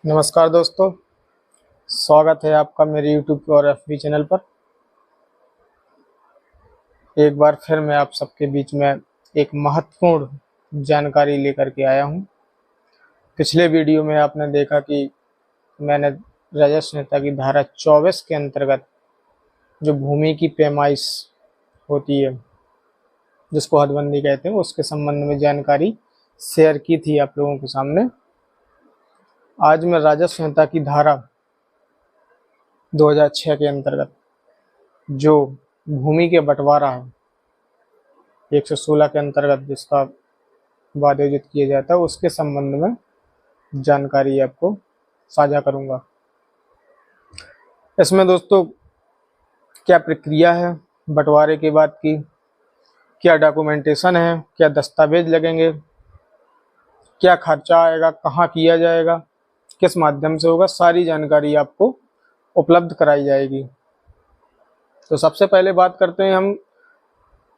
नमस्कार दोस्तों, स्वागत है आपका मेरे YouTube और FB चैनल पर। एक बार फिर मैं आप सबके बीच में एक महत्वपूर्ण जानकारी लेकर के आया हूं। पिछले वीडियो में आपने देखा कि मैंने राजस्व संहिता की धारा 24 के अंतर्गत जो भूमि की पैमाइश होती है, जिसको हदबंदी कहते हैं, उसके संबंध में जानकारी शेयर की थी आप लोगों के सामने। आज मैं राजस्व संहिता की धारा 2006 के अंतर्गत जो भूमि के बंटवारा है 116 के अंतर्गत जिसका वाद आयोजित किया जाता है, उसके संबंध में जानकारी आपको साझा करूंगा। इसमें दोस्तों क्या प्रक्रिया है बंटवारे के बाद की, क्या डॉक्यूमेंटेशन है, क्या दस्तावेज लगेंगे, क्या खर्चा आएगा, कहाँ किया जाएगा, किस माध्यम से होगा, सारी जानकारी आपको उपलब्ध कराई जाएगी। तो सबसे पहले बात करते हैं हम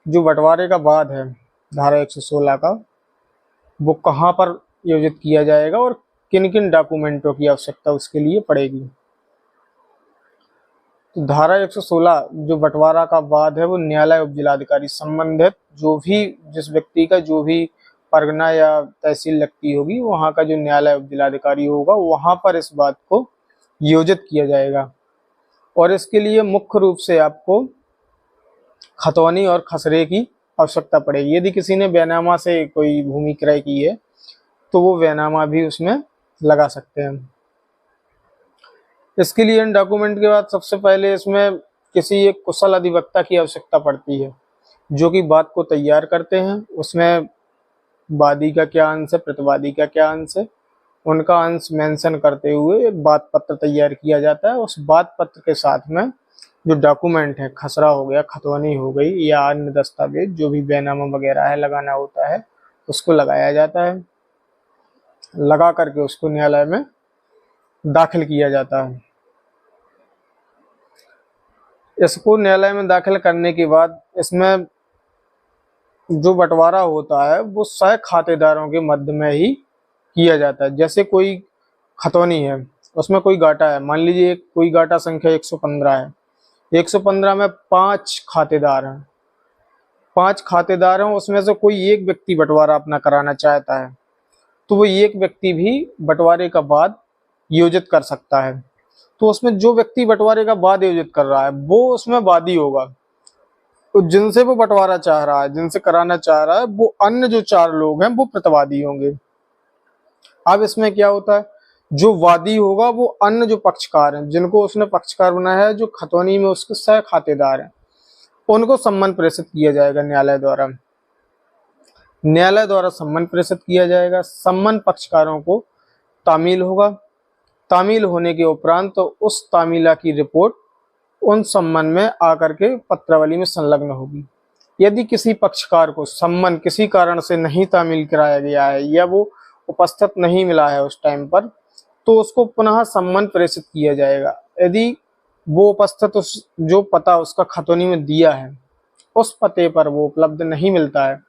जो बंटवारे का वाद है धारा 116 का, वो कहाँ पर आयोजित किया जाएगा और किन किन डॉक्यूमेंटों की आवश्यकता उसके लिए पड़ेगी। तो धारा 116 जो बंटवारा का वाद है वो न्यायालय उपजिलाधिकारी संबंधित जिस व्यक्ति का जो भी परगना या तहसील लगती होगी, वहाँ का जो न्यायालय उपजिलाधिकारी होगा वहाँ पर इस बात को आयोजित किया जाएगा। और इसके लिए मुख्य रूप से आपको खतौनी और खसरे की आवश्यकता पड़ेगी। यदि किसी ने बैनामा से कोई भूमि क्रय की है तो वो बैनामा भी उसमें लगा सकते हैं। इसके लिए इन डॉक्यूमेंट के बाद सबसे पहले इसमें किसी एक कुशल अधिवक्ता की आवश्यकता पड़ती है जो कि बात को तैयार करते हैं। उसमें वादी का क्या अंश है, प्रतिवादी का क्या अंश है, उनका अंश मेंशन करते हुए एक बात पत्र तैयार किया जाता है। उस बात पत्र के साथ में जो डॉक्यूमेंट है, खसरा हो गया, खतौनी हो गई या अन्य दस्तावेज जो भी बैनामा वगैरह है लगाना होता है, उसको लगाया जाता है। लगा करके उसको न्यायालय में दाखिल किया जाता है। इसको न्यायालय में दाखिल करने के बाद इसमें जो बंटवारा होता है वो सह खातेदारों के मध्य में ही किया जाता है। जैसे कोई खतौनी है, उसमें कोई गाटा है, मान लीजिए कोई गाटा संख्या 115 है, 115 में 5 खातेदार हैं, 5 खातेदार हैं, उसमें से कोई एक व्यक्ति बंटवारा अपना कराना चाहता है तो वो एक व्यक्ति भी बंटवारे का वाद आयोजित कर सकता है। तो उसमें जो व्यक्ति बंटवारे का वाद आयोजित कर रहा है वो उसमें वादी होगा। तो जिनसे वो बंटवारा चाह रहा है, जिनसे कराना चाह रहा है, वो अन्य जो 4 लोग हैं वो प्रतिवादी होंगे। अब इसमें क्या होता है, जो वादी होगा वो अन्य जो पक्षकार हैं, जिनको उसने पक्षकार बनाया है, जो खतौनी में उसके सह खातेदार हैं, उनको सम्मन प्रेषित किया जाएगा न्यायालय द्वारा। न्यायालय द्वारा सम्मन प्रेषित किया जाएगा। सम्मन पक्षकारों को तामील होगा। तामील होने के उपरांत तो उस तामीला की रिपोर्ट उन सम्मन में आकर के पत्रावली में संलग्न होगी। यदि किसी पक्षकार को सम्मन किसी कारण से नहीं तामील कराया गया है या वो उपस्थित नहीं मिला है उस टाइम पर, तो उसको पुनः सम्मन प्रेषित किया जाएगा। यदि वो उपस्थित जो पता उसका खतौनी में दिया है उस पते पर वो उपलब्ध नहीं मिलता है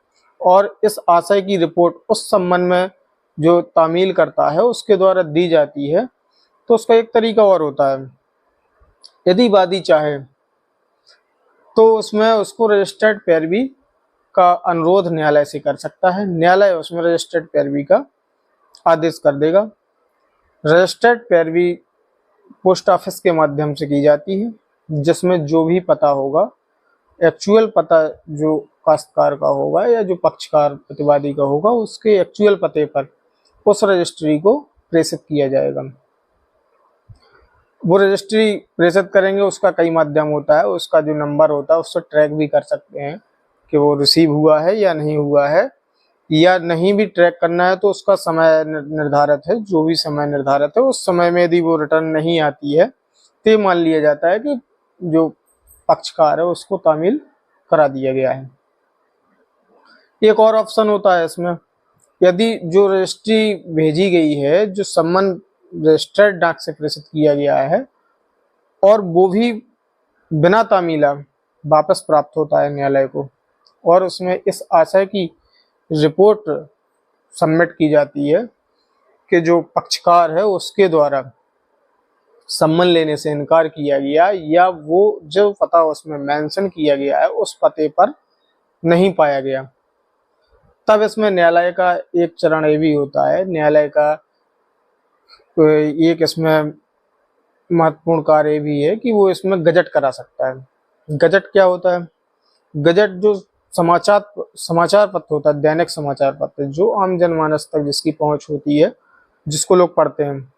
और इस आशय की रिपोर्ट उस सम्मन में जो तामील करता है उसके द्वारा दी जाती है, तो उसका एक तरीका और होता है। यदि वादी चाहे तो उसमें उसको रजिस्टर्ड पैरवी का अनुरोध न्यायालय से कर सकता है। न्यायालय उसमें रजिस्टर्ड पैरवी का आदेश कर देगा। रजिस्टर्ड पैरवी पोस्ट ऑफिस के माध्यम से की जाती है, जिसमें जो भी पता होगा, एक्चुअल पता जो काश्तकार का होगा या जो पक्षकार प्रतिवादी का होगा, उसके एक्चुअल पते पर उस रजिस्ट्री को प्रेषित किया जाएगा। वो रजिस्ट्री प्रेषित करेंगे, उसका कई माध्यम होता है, उसका जो नंबर होता है उससे ट्रैक भी कर सकते हैं कि वो रिसीव हुआ है या नहीं हुआ है, या नहीं भी ट्रैक करना है तो उसका समय निर्धारित है। जो भी समय निर्धारित है उस समय में यदि वो रिटर्न नहीं आती है तो ये मान लिया जाता है कि जो पक्षकार है उसको तामील करा दिया गया है। एक और ऑप्शन होता है इसमें, यदि जो रजिस्ट्री भेजी गई है, जो सम्मन रजिस्टर्ड डाक से प्रेषित किया गया है और वो भी बिना तामीला वापस प्राप्त होता है न्यायालय को, और उसमें इस आशय की रिपोर्ट सबमिट की जाती है के जो पक्षकार है उसके द्वारा सम्मन लेने से इनकार किया गया, या वो जो पता उसमें मेंशन किया गया है उस पते पर नहीं पाया गया, तब इसमें न्यायालय का एक चरण ये भी होता है, न्यायालय का एक इसमें महत्वपूर्ण कार्य भी है कि वो इसमें गजट करा सकता है। गजट क्या होता है? गजट जो समाचार पत्र होता है, दैनिक समाचार पत्र जो आम जनमानस तक जिसकी पहुंच होती है, जिसको लोग पढ़ते हैं,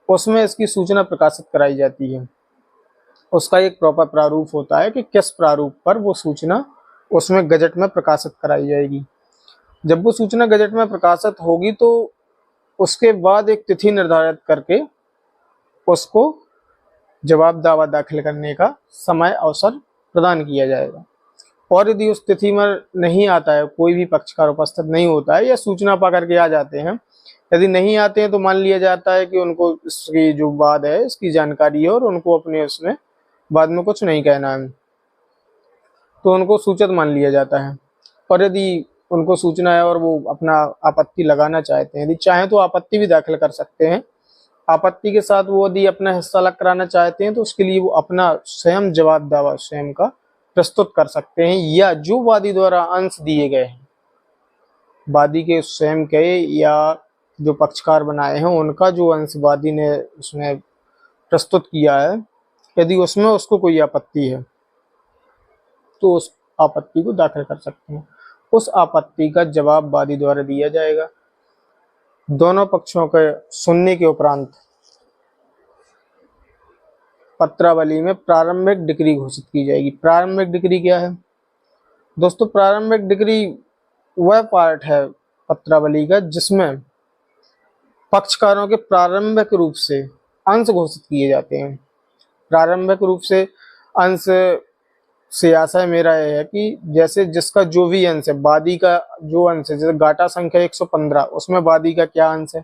उसमें इसकी सूचना प्रकाशित कराई जाती है। उसका एक प्रॉपर प्रारूप होता है कि किस प्रारूप पर वो सूचना उसमें गजट में प्रकाशित कराई जाएगी। जब वो सूचना गजट में प्रकाशित होगी तो उसके बाद एक तिथि निर्धारित करके उसको जवाब दावा दाखिल करने का समय अवसर प्रदान किया जाएगा। और यदि उस तिथि में नहीं आता है, कोई भी पक्षकार उपस्थित नहीं होता है या सूचना पा करके आ जाते हैं, यदि नहीं आते हैं तो मान लिया जाता है कि उनको इसकी जो बात है इसकी जानकारी है और उनको अपने उसमें बाद में कुछ नहीं कहना है, तो उनको सूचित मान लिया जाता है। और यदि उनको सूचना है और वो अपना आपत्ति लगाना चाहते हैं, यदि चाहें तो आपत्ति भी दाखिल कर सकते हैं। आपत्ति के साथ वो यदि अपना हिस्सा अलग कराना चाहते हैं तो उसके लिए वो अपना स्वयं जवाब दावा स्वयं का प्रस्तुत कर सकते हैं, या जो वादी द्वारा अंश दिए गए हैं, वादी के स्वयं के या जो पक्षकार बनाए हैं उनका जो अंश वादी ने उसमें प्रस्तुत किया है, यदि उसमें उसको कोई आपत्ति है तो उस आपत्ति को दाखिल कर सकते हैं। उस आपत्ति का जवाब वादी द्वारा दिया जाएगा। दोनों पक्षों के सुनने के उपरांत पत्रावली में प्रारंभिक डिग्री घोषित की जाएगी। प्रारंभिक डिग्री क्या है दोस्तों? प्रारंभिक डिग्री वह पार्ट है पत्रावली का जिसमें पक्षकारों के प्रारंभिक रूप से अंश घोषित किए जाते हैं। प्रारंभिक रूप से अंश से आशय मेरा यह है कि जैसे जिसका जो भी अंश है, वादी का जो अंश है, जैसे गाटा संख्या 115, उसमें वादी का क्या अंश है,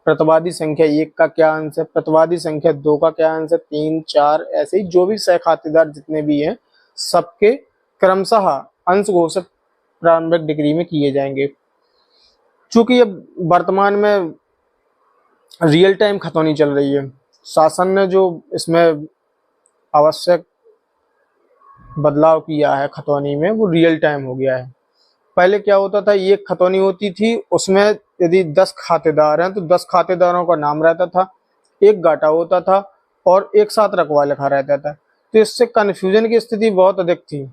प्रतिवादी संख्या 1 का क्या अंश है, प्रतिवादी संख्या 2 का क्या अंश है, 3, 4, ऐसे ही जो भी सहखातेदार जितने भी हैं सबके क्रमशः अंश घोषित प्रारंभिक डिग्री में किए जाएंगे। चूंकि अब वर्तमान में रियल टाइम खतौनी चल रही है, शासन ने जो इसमें आवश्यक बदलाव किया है खतौनी में, वो रियल टाइम हो गया है। पहले क्या होता था, एक खतौनी होती थी, उसमें यदि 10 खातेदार हैं तो 10 खातेदारों का नाम रहता था, एक गाटा होता था और एक साथ रकबा लिखा रहता था। तो इससे कन्फ्यूजन की स्थिति बहुत अधिक थी।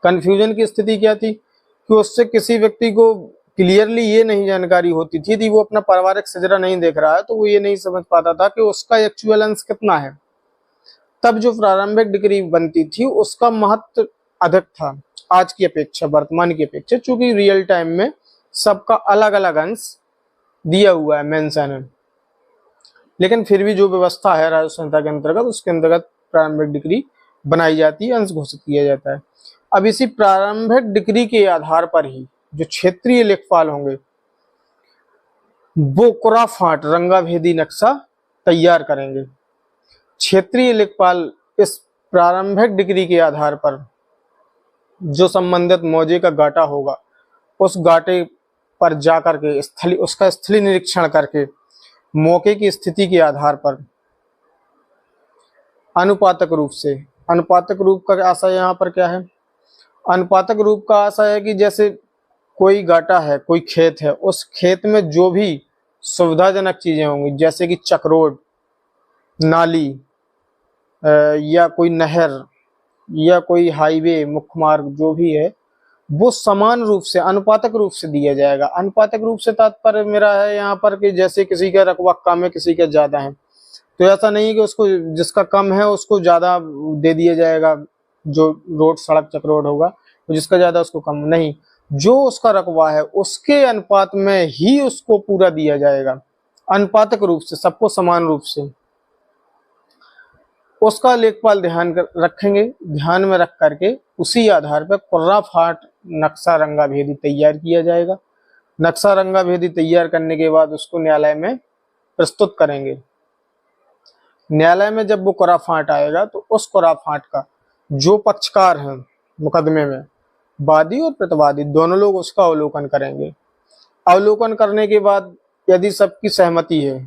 कन्फ्यूजन की स्थिति क्या थी कि उससे किसी व्यक्ति को क्लियरली ये नहीं जानकारी होती थी, यदि वो अपना पारिवारिक सजरा नहीं देख रहा है तो वो ये नहीं समझ पाता था कि उसका एक्चुअल अंश कितना है। तब जो प्रारंभिक डिग्री बनती थी उसका महत्व अधिक था आज की अपेक्षा, वर्तमान की अपेक्षा, चूंकि रियल टाइम में सबका अलग अलग अंश दिया हुआ है, मेंशन है। लेकिन फिर भी जो व्यवस्था है राजस्व संहिता के अंतर्गत, उसके अंतर्गत प्रारंभिक डिग्री बनाई जाती है, अंश घोषित किया जाता है। अब इसी प्रारंभिक डिग्री के आधार पर ही जो क्षेत्रीय लेखपाल होंगे वो कुराफाट रंगाभेदी नक्शा तैयार करेंगे। क्षेत्रीय लेखपाल इस प्रारंभिक डिग्री के आधार पर जो संबंधित मौजे का गाटा होगा उस गाटे पर जाकर के उसका स्थलीय निरीक्षण करके मौके की स्थिति के आधार पर अनुपातक रूप का आशय यहाँ पर क्या है? अनुपातक रूप का आशय है कि जैसे कोई गाटा है, कोई खेत है, उस खेत में जो भी सुविधाजनक चीजें होंगी, जैसे कि चक्रोड, नाली या कोई नहर या कोई हाईवे, मुख्य मार्ग, जो भी है वो समान रूप से अनुपातक रूप से दिया जाएगा। अनुपातक रूप से तात्पर्य मेरा है यहाँ पर कि जैसे किसी का रकबा कम है, किसी का ज्यादा है, तो ऐसा नहीं है कि उसको जिसका कम है उसको ज्यादा दे दिया जाएगा, जो रोड सड़क चक्रोड होगा, तो जिसका ज्यादा उसको कम नहीं, जो उसका रकबा है उसके अनुपात में ही उसको पूरा दिया जाएगा, अनुपातक रूप से, सबको समान रूप से। उसका लेखपाल ध्यान में रख करके उसी आधार पर कुर्राफाट नक्शा रंगाभेदी तैयार किया जाएगा। नक्शा रंगाभेदी तैयार करने के बाद उसको न्यायालय में प्रस्तुत करेंगे। न्यायालय में जब वो कुर्राफाट आएगा तो उस कुर्राफाट का जो पक्षकार हैं मुकदमे में, वादी और प्रतिवादी, दोनों लोग उसका अवलोकन करेंगे। अवलोकन करने के बाद यदि सबकी सहमति है,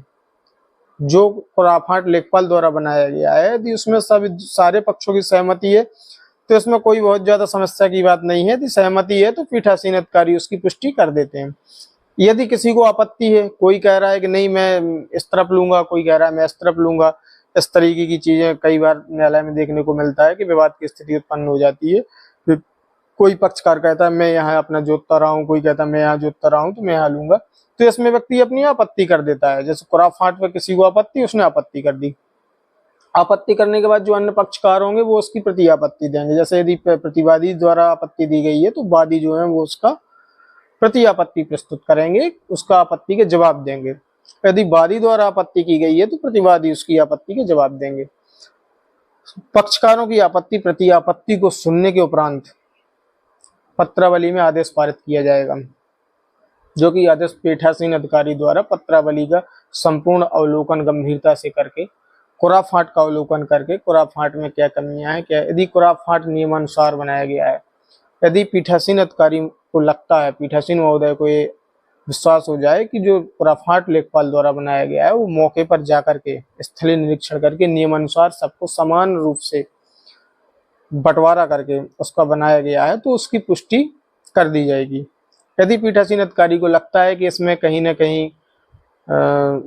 जो खुराफाट लेखपाल द्वारा बनाया गया है, यदि उसमें सब सारे पक्षों की सहमति है तो इसमें कोई बहुत ज्यादा समस्या की बात नहीं है। यदि सहमति है तो पीठासीन अधिकारी उसकी पुष्टि कर देते हैं। यदि किसी को आपत्ति है, कोई कह रहा है कि नहीं मैं इस तरफ लूंगा, कोई कह रहा है मैं इस तरफ लूंगा, इस तरीके की चीजें कई बार न्यायालय में देखने को मिलता है कि विवाद की स्थिति उत्पन्न हो जाती है। फिर कोई पक्षकार कहता है मैं यहाँ अपना जोतता रहा हूँ, कोई कहता है मैं यहाँ जोतता रहा हूँ तो मैं यहाँ लूंगा, तो इसमें व्यक्ति अपनी आपत्ति कर देता है। जैसे खुराफाट पर किसी को आपत्ति, उसने आपत्ति कर दी, आपत्ति करने के बाद जो अन्य पक्षकार होंगे वो उसकी प्रति आपत्ति देंगे। जैसे यदि प्रतिवादी द्वारा आपत्ति दी गई है तो वादी जो है वो उसका प्रति आपत्ति प्रस्तुत करेंगे, उसका आपत्ति के जवाब देंगे। यदि वादी द्वारा आपत्ति की गई है तो प्रतिवादी उसकी आपत्ति के जवाब देंगे। पक्षकारों की आपत्ति प्रति आपत्ति को सुनने के उपरांत पत्रावली में आदेश पारित किया जाएगा, जो कि आदेश पीठासीन अधिकारी द्वारा पत्रावली का संपूर्ण अवलोकन गंभीरता से करके, खुराफाट का अवलोकन करके, खुराफाट में क्या कमियां हैं, क्या यदि खुराफाट नियमानुसार बनाया गया है, यदि पीठासीन अधिकारी को लगता है, पीठासीन महोदय को ये विश्वास हो जाए कि जो खुराफाट लेखपाल द्वारा बनाया गया है वो मौके पर जाकर के स्थलीय निरीक्षण करके नियमानुसार सबको समान रूप से बंटवारा करके उसका बनाया गया है, तो उसकी पुष्टि कर दी जाएगी। यदि पीठासीन अधिकारी को लगता है कि इसमें कहीं ना कहीं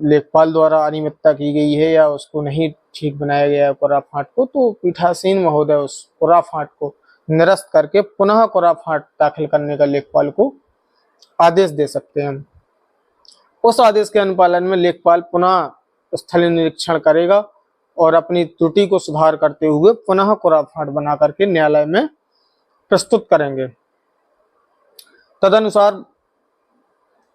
लेखपाल द्वारा अनियमितता की गई है या उसको नहीं ठीक बनाया गया है खुराफाट को, तो पीठासीन महोदय उस खुराफाट को निरस्त करके पुनः खुराफाट दाखिल करने का लेखपाल को आदेश दे सकते हैं। उस आदेश के अनुपालन में लेखपाल पुनः स्थलीय निरीक्षण करेगा और अपनी त्रुटि को सुधार करते हुए पुनः खुराफाट बना करके न्यायालय में प्रस्तुत करेंगे। तदनुसार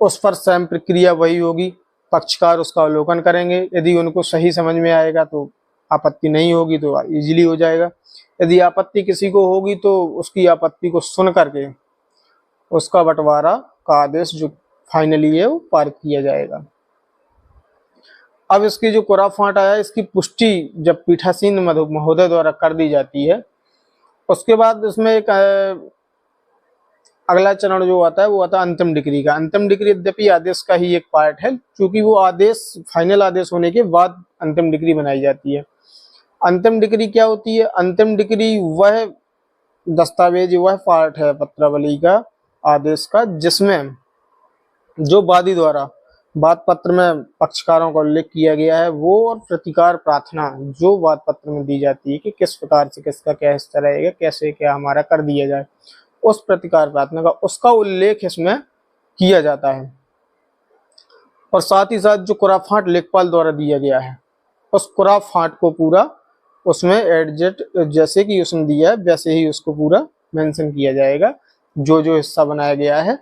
उस पर स्वयं प्रक्रिया वही होगी, पक्षकार उसका अवलोकन करेंगे, यदि उनको सही समझ में आएगा तो आपत्ति नहीं होगी तो इजीली हो जाएगा। यदि आपत्ति किसी को होगी तो उसकी आपत्ति को सुन करके उसका बंटवारा का आदेश जो फाइनली है वो पारित किया जाएगा। अब इसकी जो खुराफाट आया, इसकी पुष्टि जब पीठासीन महोदय द्वारा कर दी जाती है, उसके बाद इसमें एक अगला चरण जो आता है वो आता है अंतिम डिग्री का। अंतिम डिग्री यद्यपि आदेश का ही एक पार्ट है, क्योंकि वो आदेश फाइनल आदेश होने के बाद अंतिम डिग्री बनाई जाती है। अंतिम डिग्री क्या होती है? अंतिम डिग्री वह दस्तावेज, वह पार्ट है पत्रावली का, आदेश का, जिसमें जो वादी द्वारा वाद पत्र में पक्षकारों का उल्लेख किया गया है वो, और प्रतिकार प्रार्थना जो वाद पत्र में दी जाती है कि किस प्रकार से किसका क्या हिस्सा रहेगा, कैसे क्या हमारा कर दिया जाए, उस प्रतिकार प्रार्थना का उसका उल्लेख इसमें किया जाता है। और साथ ही साथ जो खुराफाट लेखपाल द्वारा दिया गया है उस खुराफाट को पूरा उसमें एडजस्ट जैसे कि उसने दिया है वैसे ही उसको पूरा मेंशन किया जाएगा, जो जो हिस्सा बनाया गया है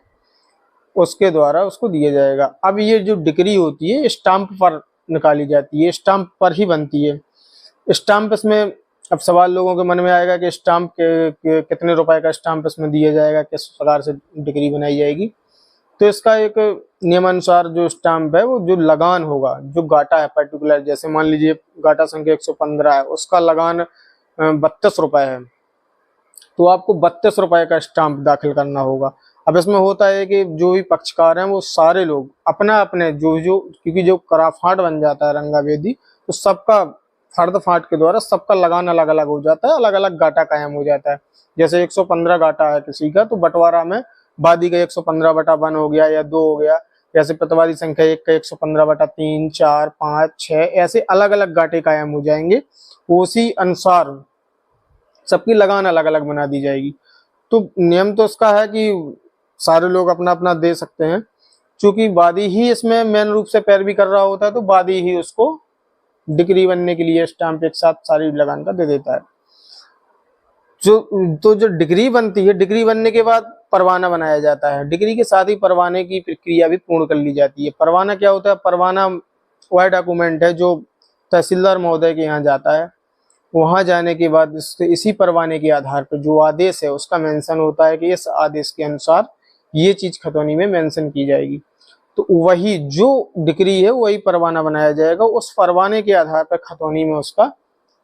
उसके द्वारा उसको दिया जाएगा। अब ये जो डिग्री होती है स्टाम्प पर निकाली जाती है, स्टाम्प पर ही बनती है। स्टाम्प इसमें अब सवाल लोगों के मन में आएगा कि स्टाम्प के कितने रुपए का स्टाम्प इसमें दिया जाएगा, किस प्रकार से डिग्री बनाई जाएगी। तो इसका एक नियमानुसार जो स्टाम्प है वो जो लगान होगा, जो गाटा है पर्टिकुलर, जैसे मान लीजिए गाटा संख्या 115 है, उसका लगान 32 रुपए है, तो आपको 32 रुपए का स्टाम्प दाखिल करना होगा। अब इसमें होता है कि जो भी पक्षकार हैं वो सारे लोग अपना अपने जो क्योंकि जो खुराफाट बन जाता है रंगावेदी, तो सबका फर्द फाट के द्वारा सबका लगान अलग अलग हो जाता है, अलग अलग गाटा कायम हो जाता है। जैसे 115 गाटा है किसी का, तो बंटवारा में वादी का 115/1 हो गया या 2 हो गया, जैसे प्रतिवादी संख्या 1 का 115/3, 4, 5, 6, ऐसे अलग अलग गाटे कायम हो जाएंगे। उसी अनुसार सबकी लगान अलग अलग बना दी जाएगी। तो नियम तो इसका है कि सारे लोग अपना अपना दे सकते हैं, क्योंकि वादी ही इसमें मेन रूप से पैरवी कर रहा होता है, तो वादी ही उसको डिग्री बनने के लिए स्टाम्प एक साथ सारी लगान का दे देता है। जो डिग्री बनती है, डिग्री बनने के बाद परवाना बनाया जाता है। डिग्री के साथ ही परवाने की प्रक्रिया भी पूर्ण कर ली जाती है। परवाना क्या होता है? परवाना वह डॉक्यूमेंट है जो तहसीलदार महोदय के यहाँ जाता है। वहां जाने के बाद इसी परवाने के आधार पर जो आदेश है उसका मेंशन होता है कि इस आदेश के अनुसार ये चीज खतौनी में मेंशन की जाएगी, तो वही जो डिग्री है वही परवाना बनाया जाएगा। उस परवाने के आधार पर खतौनी में उसका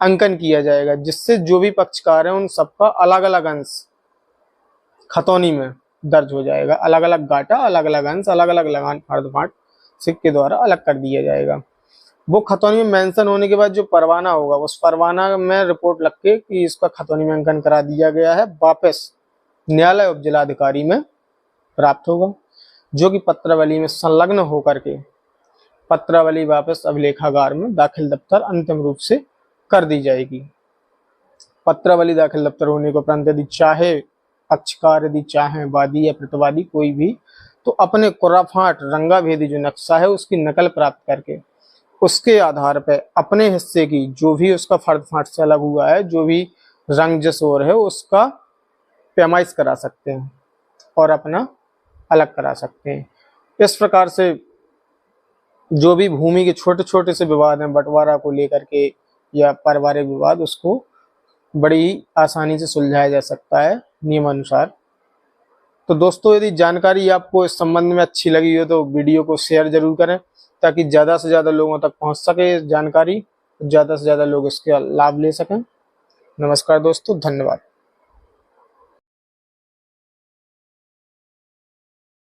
अंकन किया जाएगा, जिससे जो भी पक्षकार है उन सबका अलग अलग अंश खतौनी में दर्ज हो जाएगा। अलग अलग गाटा, अलग अलग अंश, अलग अलग लगान फर्द फाट सिक्के द्वारा अलग कर दिया जाएगा। वो खतौनी में मेंशन होने के बाद जो परवाना होगा उस परवाना में रिपोर्ट लग के कि इसका खतौनी में अंकन करा दिया गया है, वापस न्यायालय उप जिलाधिकारी में प्राप्त होगा, जो कि पत्रावली में संलग्न होकर के पत्रावली वापस अभिलेखागार में दाखिल दफ्तर अंतिम रूप से कर दी जाएगी। पत्रावली दाखिल दफ्तर होने के उपरांत यदि चाहे पक्षकार, यदि चाहे वादी या प्रतिवादी कोई भी, तो अपने कुर्राफाट रंगा भेदी जो नक्शा है उसकी नकल प्राप्त करके उसके आधार पर अपने हिस्से की जो भी उसका फर्द फाट से अलग हुआ है, जो भी रंग जसोर है, उसका पैमाइश करा सकते हैं और अपना अलग करा सकते हैं। इस प्रकार से जो भी भूमि के छोटे छोटे से विवाद हैं बंटवारा को लेकर के या पारिवारिक विवाद, उसको बड़ी ही आसानी से सुलझाया जा सकता है नियमानुसार। तो दोस्तों, यदि जानकारी आपको इस संबंध में अच्छी लगी हो तो वीडियो को शेयर जरूर करें, ताकि ज़्यादा से ज़्यादा लोगों तक पहुंच सके जानकारी, ज़्यादा से ज़्यादा लोग इसका लाभ ले सकें। नमस्कार दोस्तों, धन्यवाद।